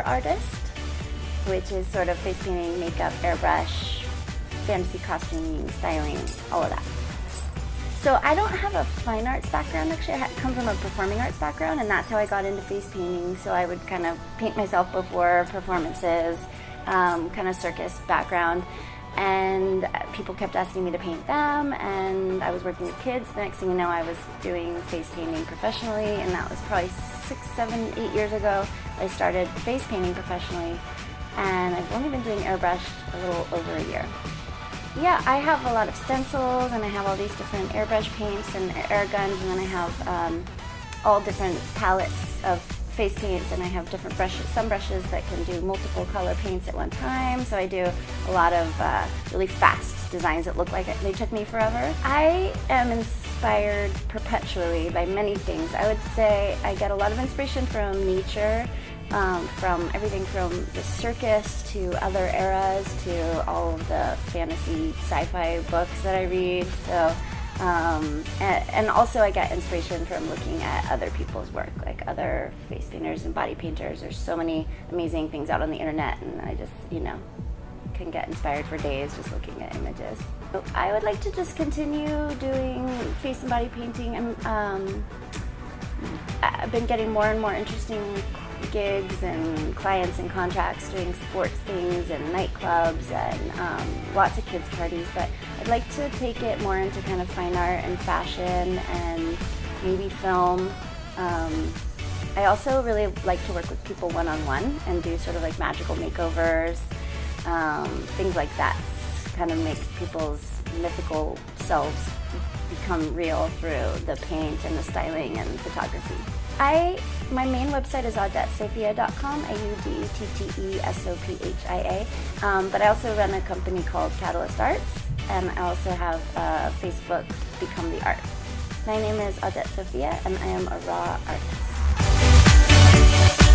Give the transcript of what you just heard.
artist, which is sort of face painting, makeup, airbrush, fantasy costuming, styling, all of that. So I don't have a fine arts background, actually. I come from a performing arts background, and that's how I got into face painting. So I would kind of paint myself before performances, kind of circus background. And people kept asking me to paint them, and I was working with kids. The next thing you know, I was doing face painting professionally, and that was probably 6, 7, 8 years ago. I started face painting professionally, and I've only been doing airbrush a little over a year. Yeah, I have a lot of stencils, and I have all these different airbrush paints and air guns, and then I have all different palettes of face paints, and I have different brushes, some brushes that can do multiple color paints at one time, so I do a lot of really fast designs that look like they took me forever. I am inspired perpetually by many things. I would say I get a lot of inspiration from nature, from everything from the circus to other eras to all of the fantasy sci-fi books that I read. So, and also I get inspiration from looking at other people's work, like other face painters and body painters. There's so many amazing things out on the internet, and I just, can get inspired for days just looking at images. So I would like to just continue doing face and body painting. I've been getting more and more interesting gigs and clients and contracts doing sports things and nightclubs and lots of kids parties, but I'd like to take it more into kind of fine art and fashion and maybe film. I also really like to work with people one-on-one and do sort of like magical makeovers, things like that, kind of make people's mythical selves become real through the paint and the styling and photography. My main website is AUDETTESOPHIA.com, AUDETTESOPHIA, but I also run a company called Catalyst Arts, and I also have Facebook, Become the Art. My name is Audette Sophia, and I am a raw artist.